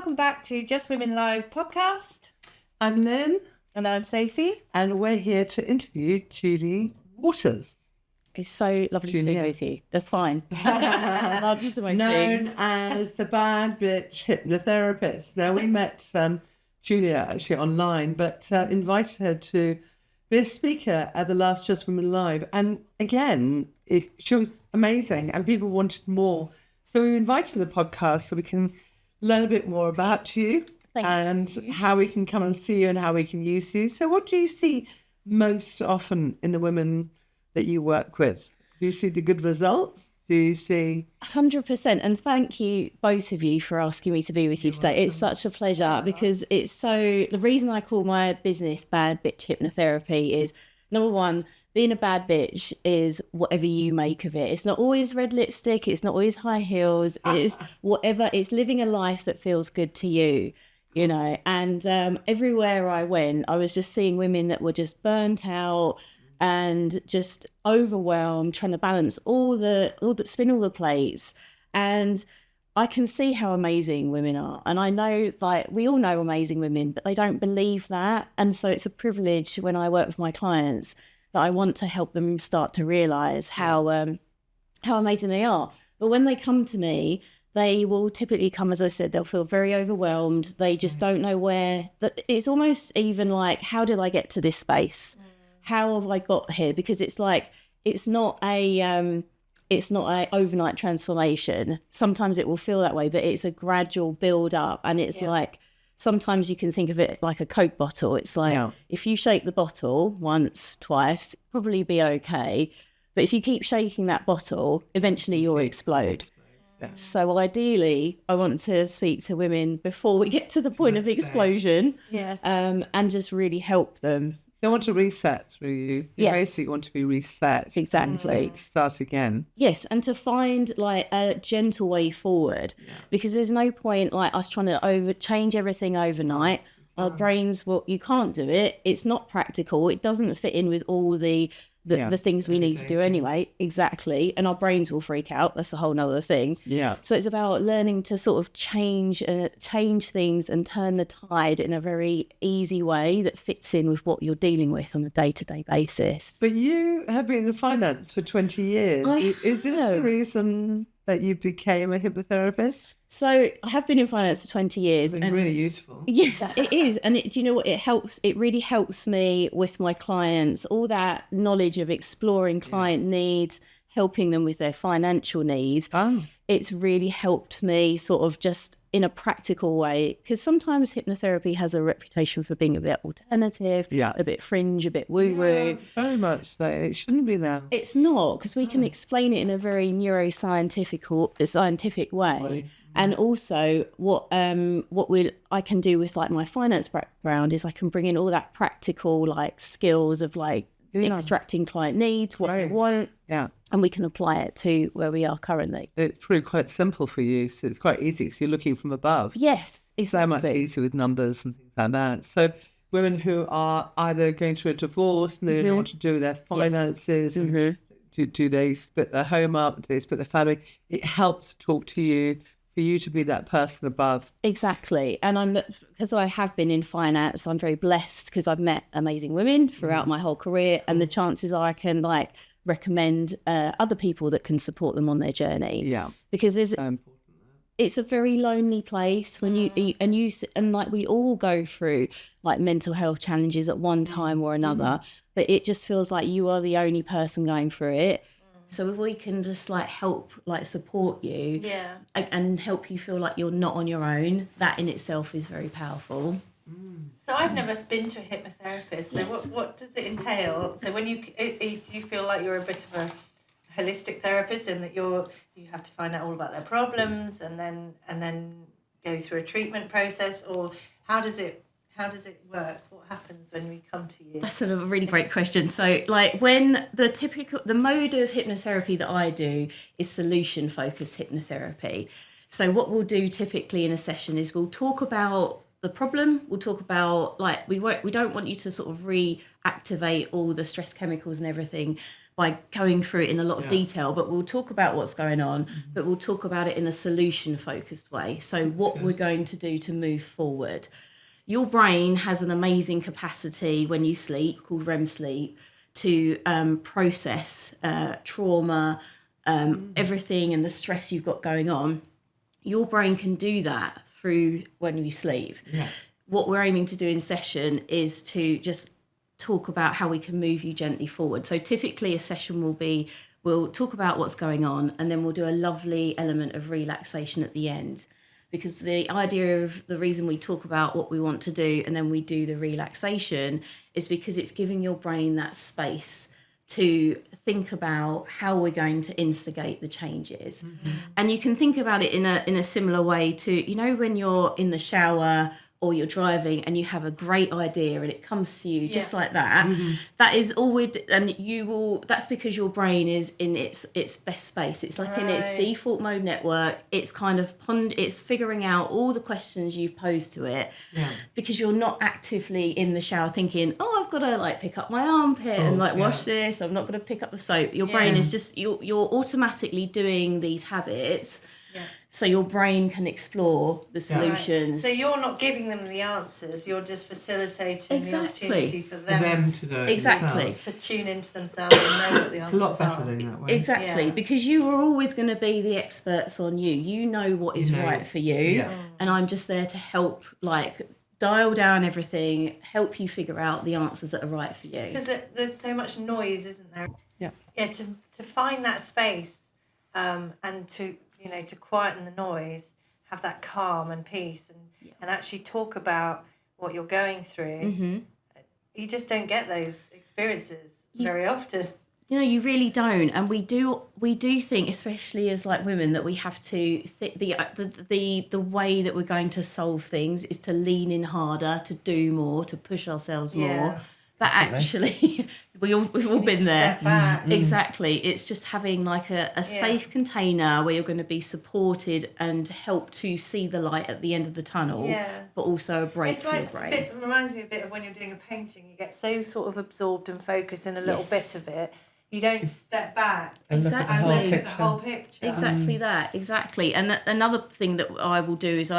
welcome back to Just Women Live podcast. I'm Lynn. And I'm Sophie. And we're here to interview Julie Waters. It's so lovely to be here with you. That's fine. Lots of my Known things. as the Bad Bitch Hypnotherapist. Now, we met Julia actually online, but invited her to be a speaker at the last Just Women Live. And again, she was amazing and people wanted more. So we invited her to the podcast so we can learn a bit more about you and how we can come and see you and how we can use you. So what do you see most often in the women that you work with? Do you see the good results? Do you see... 100%. And thank you, both of you, for asking me to be with you today. It's such a pleasure because it's so... The reason I call my business Bad Bitch Hypnotherapy is, number one, being a bad bitch is whatever you make of it. It's not always red lipstick. It's not always high heels. It's whatever. It's living a life that feels good to you, you know. And everywhere I went, I was just seeing women that were just burnt out and just overwhelmed, trying to balance spin all the plates. And I can see how amazing women are. And I know, like, we all know amazing women, but they don't believe that. And so it's a privilege when I work with my clients that I want to help them start to realise how amazing they are. But when they come to me, they will typically come, as I said, they'll feel very overwhelmed. They just don't know where. It's almost even like, how did I get to this space? How have I got here? Because it's like, it's not a overnight transformation. Sometimes it will feel that way, but it's a gradual build up. And it's like, sometimes you can think of it like a Coke bottle. It's like, if you shake the bottle once, twice, probably be okay. But if you keep shaking that bottle, eventually you'll explode. So ideally, I want to speak to women before we get to the point of explosion, and just really help them. They want to reset through you. You basically want to be reset. Exactly. Start again. Yes, and to find like a gentle way forward, because there's no point like us trying to change everything overnight. Our brains, you can't do it. It's not practical. It doesn't fit in with all the things we need to do anyway. Exactly. And our brains will freak out. That's a whole nother thing. Yeah. So it's about learning to sort of change things and turn the tide in a very easy way that fits in with what you're dealing with on a day-to-day basis. But you have been in finance for 20 years. Is this the reason that you became a hypnotherapist? So I have been in finance for 20 years. It's been really useful. Yes, it is. And do you know what? It really helps me with my clients, all that knowledge of exploring client needs, helping them with their financial needs. It's really helped me sort of just in a practical way, because sometimes hypnotherapy has a reputation for being a bit alternative, a bit fringe, a bit woo-woo. Very much so. It shouldn't be that. It's not, because we can explain it in a very scientific way. And also what I can do with like my finance background is I can bring in all that practical like skills of like extracting client needs, what they want, and we can apply it to where we are currently. It's pretty quite simple for you, so it's quite easy because you're looking from above. Yes, it's so much easier with numbers and things like that. So women who are either going through a divorce and they don't know what to do with their finances, do they split their home up, do they split their family? It helps to talk to you, for you to be that person above. Exactly. And because I have been in finance, I'm very blessed because I've met amazing women throughout my whole career, and the chances are I can like recommend other people that can support them on their journey. Yeah. Because it's a very lonely place when and like we all go through like mental health challenges at one time or another, but it just feels like you are the only person going through it. So if we can just like help, like support you and help you feel like you're not on your own, that in itself is very powerful. So I've never been to a hypnotherapist. So what does it entail? So when do you feel like you're a bit of a holistic therapist and that you have to find out all about their problems and then go through a treatment process, or how does it work? What happens when we come to you? That's a really great question. So like when the mode of hypnotherapy that I do is solution focused hypnotherapy. So what we'll do typically in a session is we'll talk about the problem. We'll talk about like we don't want you to sort of reactivate all the stress chemicals and everything by going through it in a lot of detail, but we'll talk about what's going on, but we'll talk about it in a solution focused way. So what we're going to do to move forward. Your brain has an amazing capacity when you sleep, called REM sleep, to process trauma, everything and the stress you've got going on. Your brain can do that through when you sleep. Yeah. What we're aiming to do in session is to just talk about how we can move you gently forward. So typically a session will be, we'll talk about what's going on, and then we'll do a lovely element of relaxation at the end. Because the idea of the reason we talk about what we want to do and then we do the relaxation is because it's giving your brain that space to think about how we're going to instigate the changes. And you can think about it in a similar way to, you know, when you're in the shower or you're driving and you have a great idea and it comes to you just like that. That is all that's because your brain is in its best space. It's like in its default mode network. It's kind of it's figuring out all the questions you've posed to it, because you're not actively in the shower thinking, oh, I've got to like pick up my armpit and like wash this. I'm not going to pick up the soap. Your brain is just, you're automatically doing these habits. So your brain can explore the solutions. So you're not giving them the answers, you're just facilitating the opportunity for them to do it themselves. to tune into themselves and know what the answers It's a lot better are. doing that way. Exactly, because you are always going to be the experts on you. You know what is right for you, and I'm just there to help, like, dial down everything, help you figure out the answers that are right for you. Because there's so much noise, isn't there? Yeah. To find that space and to quieten the noise, have that calm and peace, and actually talk about what you're going through. You just don't get those experiences very often. You know, you really don't, and we do think, especially as like women, that we have to the way that we're going to solve things is to lean in harder, to do more, to push ourselves more. But actually, we've all been there. Step back. Exactly. It's just having like a safe container where you're going to be supported and help to see the light at the end of the tunnel, but also a break for your brain. It reminds me a bit of when you're doing a painting. You get so sort of absorbed and focused in a little bit of it. You don't step back And look exactly. at look at the whole picture. Exactly that. Exactly. And another thing that I will do is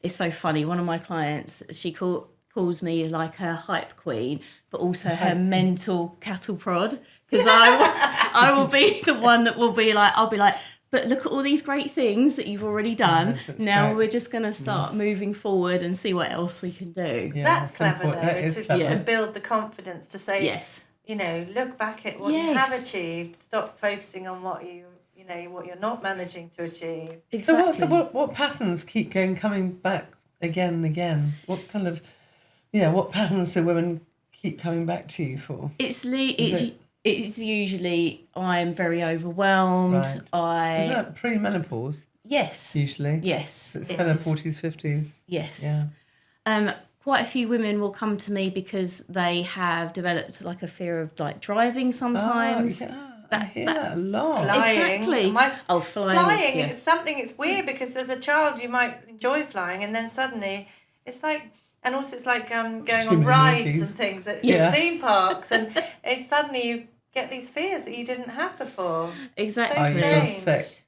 it's so funny. One of my clients, she calls me like her hype queen, but also her mental cattle prod, because I will be the one that will be like, I'll be like, but look at all these great things that you've already done. Now we're just going to start moving forward and see what else we can do. That's clever, though, That is clever. to build the confidence to say, look back at what you have achieved. Stop focusing on what what you're not managing to achieve. Exactly. So what patterns keep coming back again and again? What kind of what patterns do women keep coming back to you for? It's usually I'm very overwhelmed. Is that pre-menopause? Yes. Usually. Yes. So it's kind of 40s, 50s. Yes. Yeah. Quite a few women will come to me because they have developed like a fear of like driving sometimes. I hear that a lot. Flying. Exactly. Flying is something. It's weird because as a child you might enjoy flying, and then suddenly it's like. And also it's like going on rides and things at theme parks, and it's suddenly you get these fears that you didn't have before. Exactly. So you feel strange. sick.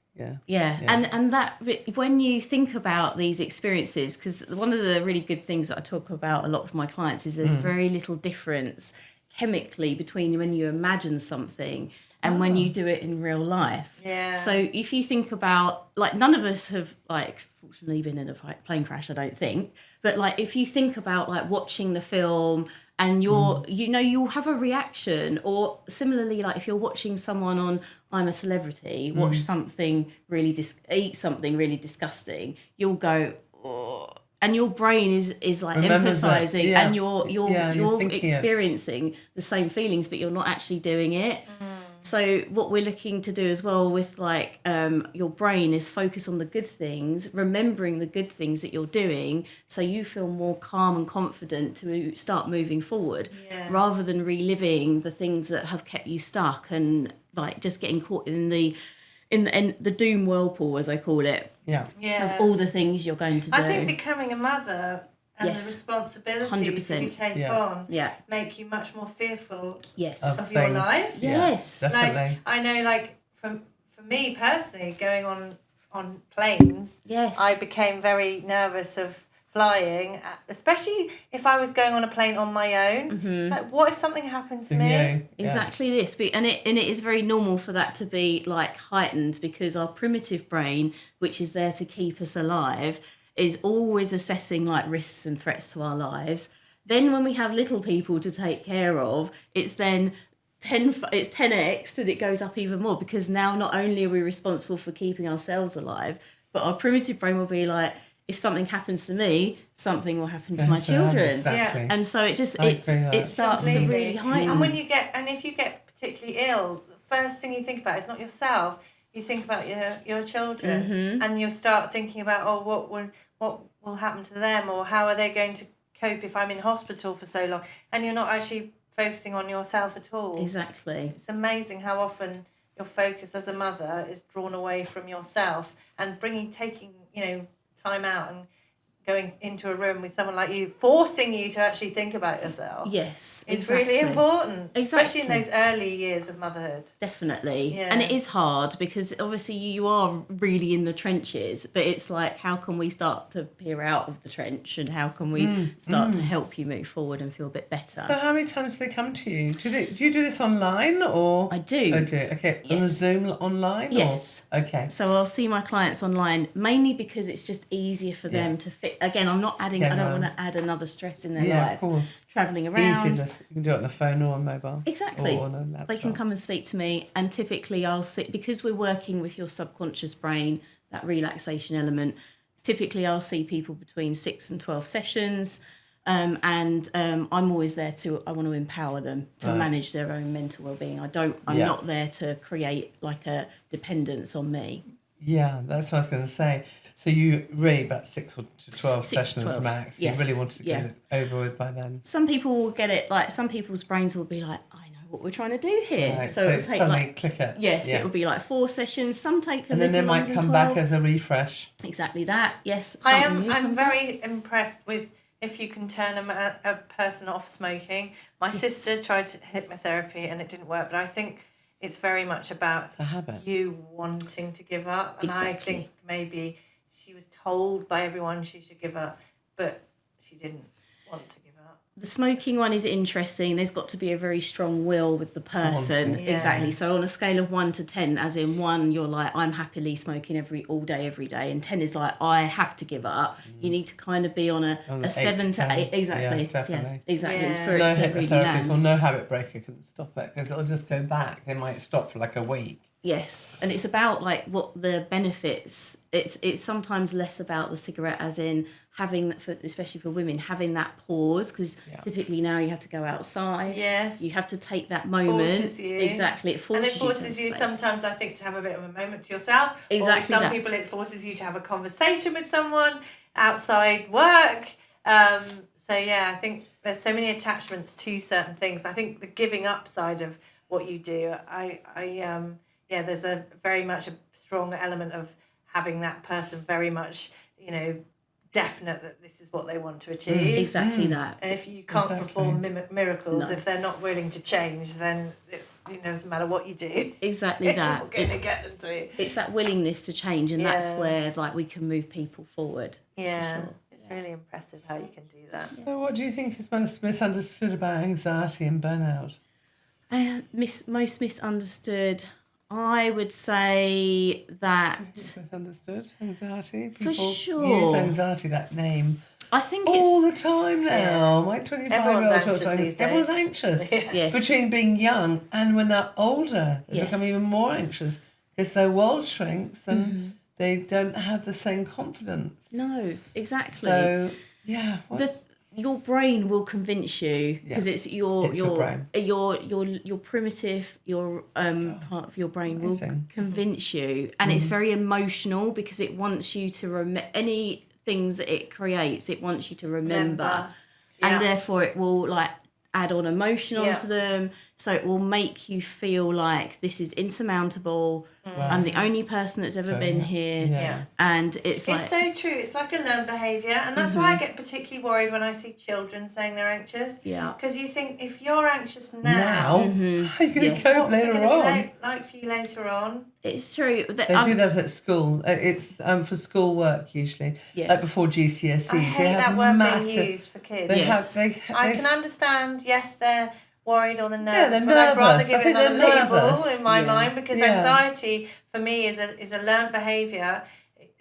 Yeah. And that when you think about these experiences, because one of the really good things that I talk about a lot with my clients is there's very little difference chemically between when you imagine something and when you do it in real life. Yeah. So if you think about, like, none of us have, like, fortunately been in a plane crash, I don't think. But, like, if you think about, like, watching the film and you'll have a reaction. Or similarly, like, if you're watching someone on I'm a Celebrity, watch something really, eat something really disgusting, you'll go, oh. And your brain is like empathizing, and you're experiencing the same feelings, but you're not actually doing it. So what we're looking to do as well with like your brain is focus on the good things, remembering the good things that you're doing, so you feel more calm and confident to start moving forward, rather than reliving the things that have kept you stuck and like just getting caught in the doom whirlpool, as I call it. Yeah. Of all the things you're going to do. I think becoming a mother and Yes. the responsibilities 100%. you take Yeah. on Yeah. make you much more fearful Yes. of your things. life. Yeah, Yes. definitely. Like I know, like for me personally, going on planes, Yes. I became very nervous of flying, especially if I was going on a plane on my own. It's like, what if something happened to me? Yeah. Exactly this, and it is very normal for that to be like heightened, because our primitive brain, which is there to keep us alive, is always assessing like risks and threats to our lives. Then when we have little people to take care of, it's then 10x, and it goes up even more, because now not only are we responsible for keeping ourselves alive, but our primitive brain will be like, if something happens to me, something will happen to my children. Exactly. Yeah. And so it just I agree with it that. starts to Completely. really heighten. And if you get particularly ill, the first thing you think about is not yourself. You think about your children, and you start thinking about, what will happen to them, or how are they going to cope if I'm in hospital for so long, and you're not actually focusing on yourself at all. Exactly. It's amazing how often your focus as a mother is drawn away from yourself, and taking time out and going into a room with someone like you, forcing you to actually think about yourself. Yes, It's exactly. really important, especially in Exactly. those early years of motherhood. Definitely. Yeah. And it is hard, because obviously you are really in the trenches, but it's like, how can we start to peer out of the trench, and how can we start to help you move forward and feel a bit better? So how many times do they come to you? Do you do this online, or? I do. Oh, do you? Okay. On the Yes. Zoom online? Yes. Or? Okay. So I'll see my clients online, mainly because it's just easier for them to fit. Again, I'm not adding, I don't want to add another stress in their Yeah, life. of course. Travelling around. Easy. You can do it on the phone or on mobile. Exactly. Or on a laptop. They can come and speak to me, and typically I'll sit, because we're working with your subconscious brain, that relaxation element. Typically I'll see people between 6 and 12 sessions, and I'm always there I want to empower them to manage their own mental well-being. I'm not there to create like a dependence on me. Yeah, that's what I was going to say. So you really about 6 to 12 6 to sessions 12. max. Yes. You really wanted to get it over with by then. Some people will get it, like some people's brains will be like, I know what we're trying to do here. Right. So it'll take suddenly like, click it. yes, Yeah. it will be like 4 sessions. Some take a And then they little might longer come than back 12. as a refresh. Exactly that. Yes. I'm something new comes up. very impressed with if you can turn a person off smoking. My sister tried hypnotherapy and it didn't work, but I think it's very much about It's a habit. you wanting to give up. And I Exactly. think maybe she was told by everyone she should give up, but she didn't want to give up. The smoking one is interesting. There's got to be a very strong will with the person. to. Yeah. Exactly. So on a scale of 1 to 10, as in 1, you're like, I'm happily smoking all day, every day. And 10 is like, I have to give up. You need to kind of be on a 7 to 8. Exactly. Yeah, definitely. exactly. Yeah. For No it to really hypnotherapist or land. no habit breaker can stop it, because it'll just go back. They might stop for like a week. Yes, and it's about like what the benefits. It's sometimes less about the cigarette, as in having, especially for women, having that pause, because typically now you have to go outside. Yes. You have to take that moment. Forces you. Exactly, it forces And it forces you you to have space. sometimes, I think, to have a bit of a moment to yourself. Exactly Or with some that. people, it forces you to have a conversation with someone outside work. So, yeah, I think there's so many attachments to certain things. I think the giving up side of what you do, there's a very much a strong element of having that person very much, definite that this is what they want to achieve. Exactly that. And if you can't perform miracles, No. if they're not willing to change, then it doesn't matter what you do. Exactly You're that. not going to get them to. It's that willingness to change, and that's Yeah. where like we can move people forward. Yeah, sure. it's really impressive how you can do that. So what do you think is most misunderstood about anxiety and burnout? Most misunderstood. I would say that Misunderstood anxiety. For People sure. use anxiety, that name, I think all the time now. My 25-year-old Everyone's talks anxious about these days. everyone's anxious. Yes. Between being young and when they're older, they become Yes. even more anxious because their world shrinks and they don't have the same confidence. no, exactly. So yeah, Your brain will convince you, because it's your brain. your primitive part of your brain will Amazing. convince you, and it's very emotional because it wants you to remember any things that it creates. It wants you to remember. Yeah. And therefore it will like add on emotion Yeah. onto them, so it will make you feel like this is insurmountable. Wow. I'm the only person that's ever been here. Yeah. And it's like... It's so true. It's like a learned behaviour. And that's why I get particularly worried when I see children saying they're anxious. Yeah. Because you think, if you're anxious now, How are you going to Yes. cope what's it later going to on? be like for you later on? It's true. They do that at school. It's for school work usually. Yes. Like before GCSEs. I hate that word being used for kids. They Yes. I can understand, yes, they're worried or they're nervous, Yeah, they're but I'd rather nervous. give I it think another they're label nervous. in my Yeah. mind, because Yeah. anxiety for me is a learnt behaviour.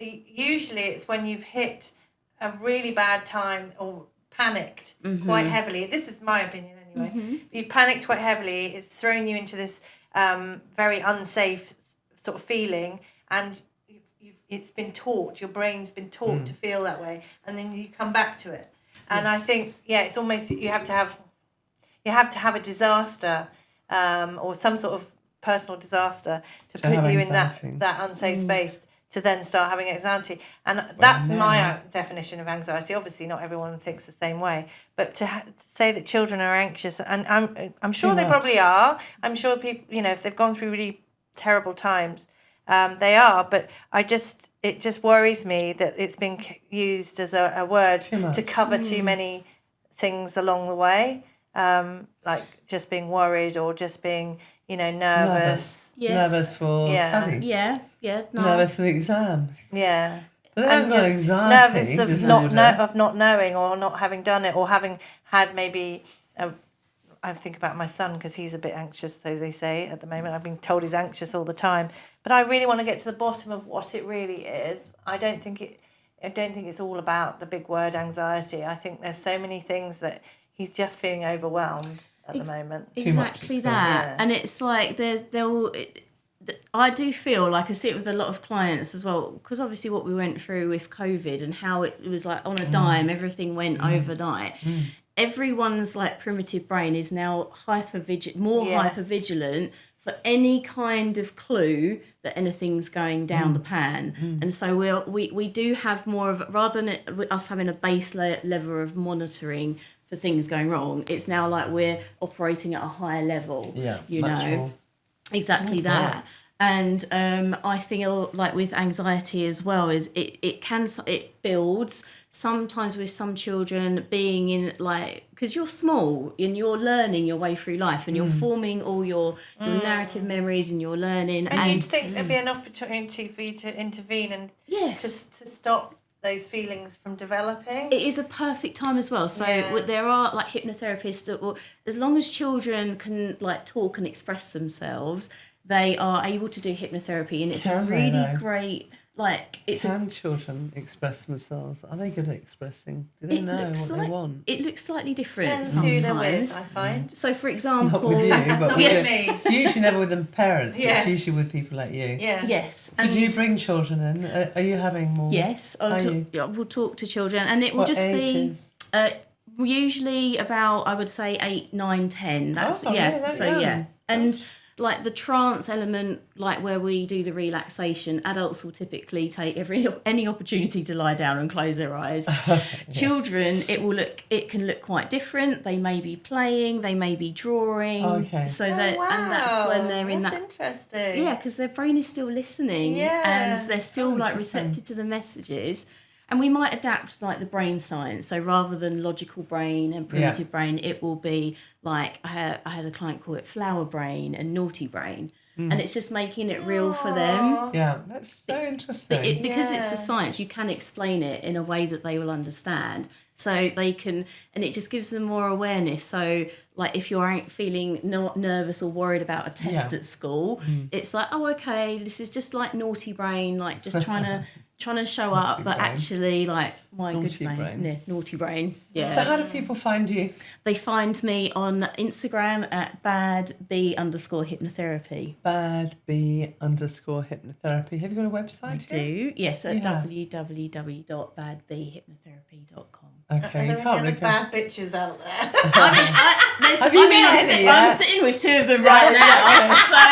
Usually it's when you've hit a really bad time or panicked quite heavily. This is my opinion anyway. You've panicked quite heavily, it's thrown you into this very unsafe sort of feeling, and it's been taught, your brain's been taught to feel that way, and then you come back to it. And I think, it's almost, you have to have a disaster or some sort of personal disaster to put have you in anxiety. that unsafe space to then start having anxiety. And that's my definition of anxiety. Obviously, not everyone thinks the same way. But to say that children are anxious, and I'm sure they probably are. I'm sure people, if they've gone through really terrible times, they are. But it just worries me that it's been used as a word to cover too many things along the way. Like just being worried or just being, nervous. Yes. Nervous for studying. Yeah. No. Nervous for exams. Yeah. But they haven't got anxiety nervous of not knowing or not having done it, or having had maybe... I think about my son because he's a bit anxious, so they say, at the moment. I've been told he's anxious all the time. But I really want to get to the bottom of what it really is. I don't think it's all about the big word anxiety. I think there's so many things that he's just feeling overwhelmed at the moment. Exactly that. Yeah. And it's like I do feel like I see it with a lot of clients as well, because obviously what we went through with COVID and how it was like on a dime, everything went overnight. Everyone's like primitive brain is now hypervigilant for any kind of clue that anything's going down the pan. And so we do have more of, rather than us having a base level of monitoring for things going wrong, it's now like we're operating at a higher level. Yeah, you much know, more. exactly that. And I feel like with anxiety as well, is it builds sometimes with some children being in, like, because you're small and you're learning your way through life and you're forming all your narrative memories and you're learning. And you'd think there'd be an opportunity for you to intervene and to stop those feelings from developing. It is a perfect time as well. So there are like hypnotherapists that will, as long as children can like talk and express themselves, they are able to do hypnotherapy, and it's a really great, like, it's Can children express themselves? Are they good at expressing? Do they know what they want? It looks slightly different Depends sometimes. who they're with, I find. So, for example, Not with you, but Not with with me. me. It's usually never with the parents. Yes. It's usually with people like you. Yeah. yes, So do you bring children in? Are you having more? Yes, we'll talk to children, and it will What just ages? be usually about, I would say, 8, 9, 10. That's that's young. And like the trance element, like where we do the relaxation, adults will typically take any opportunity to lie down and close their eyes. Children, it can look quite different. They may be playing, they may be drawing. Okay. So and that's when they're in that. That's interesting. Yeah, because their brain is still listening, and they're still like receptive to the messages. And we might adapt like the brain science. So rather than logical brain and primitive brain, it will be like, I had a client call it flower brain and naughty brain. And it's just making it real for them. Yeah, that's so interesting. Because it's the science, you can explain it in a way that they will understand. So they can, and it just gives them more awareness. So like if you're feeling not nervous or worried about a test at school, it's like, oh, okay, this is just like naughty brain, like just trying to show up, but actually, like, my Naughty good brain. Yeah, naughty brain. Yeah. So how do people find you? They find me on Instagram at Bad B _hypnotherapy. Bad B _hypnotherapy. Have you got a website? I do, yes, at You have. www.badbhypnotherapy.com. Are Okay, there you can't any look other at... bad bitches out there? Have you met any yet? I'm sitting with 2 of them right now, so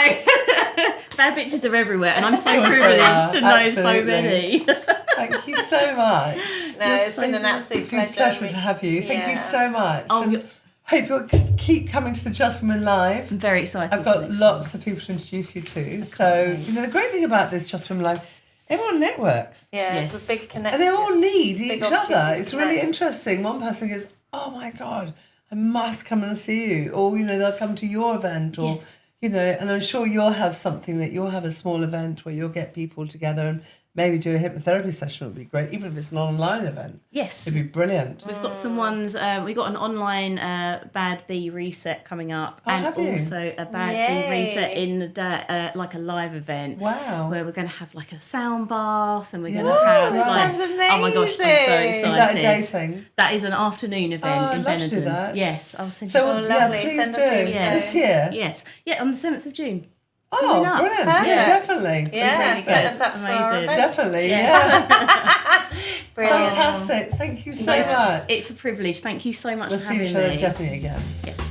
bad bitches are everywhere, and I'm so course they privileged are, to know so absolutely. many. Thank you so much. No, it's been an absolute It's been a pleasure. pleasure to have you. Thank you Yeah. so much. Oh, And Hope you'll keep coming to the Just Women Live. I'm very excited. I've got lots of people to introduce you to. So, the great thing about this Just Women Live, everyone networks. Yeah, Yes. it's a big connection. And they all need Big each other. opportunities It's to really connect. interesting. One person goes, oh my God, I must come and see you. Or, they'll come to your event. Or, Yes. and I'm sure you'll have something that you'll have a small event where you'll get people together and maybe do a hypnotherapy session. Would be great, even if it's an online event. Yes. It'd be brilliant. We've got some ones. We've got an online Bad B reset coming up, Oh, and have you? also a Bad Yay. B reset in the day, like a live event. Wow. Where we're going to have like a sound bath, and we're Yeah. going to have Oh, like. sounds Oh my gosh! I'm so amazing. excited. Is that a day thing? That is an afternoon event Oh, I'd in love to do Benenden. that. Yes, I'll send So, you. Oh, lovely. please Send do. us the info. This year? Yes, yeah, on the 7th of June. Oh, coming up. brilliant. Perfect. Yeah, definitely. Yeah, Fantastic. set us up for our Amazing. event. Definitely, Yeah. yeah. Brilliant. Fantastic. Thank you so Yes, much. It's a privilege. Thank you so much We'll for see having each other me. definitely again. Yes.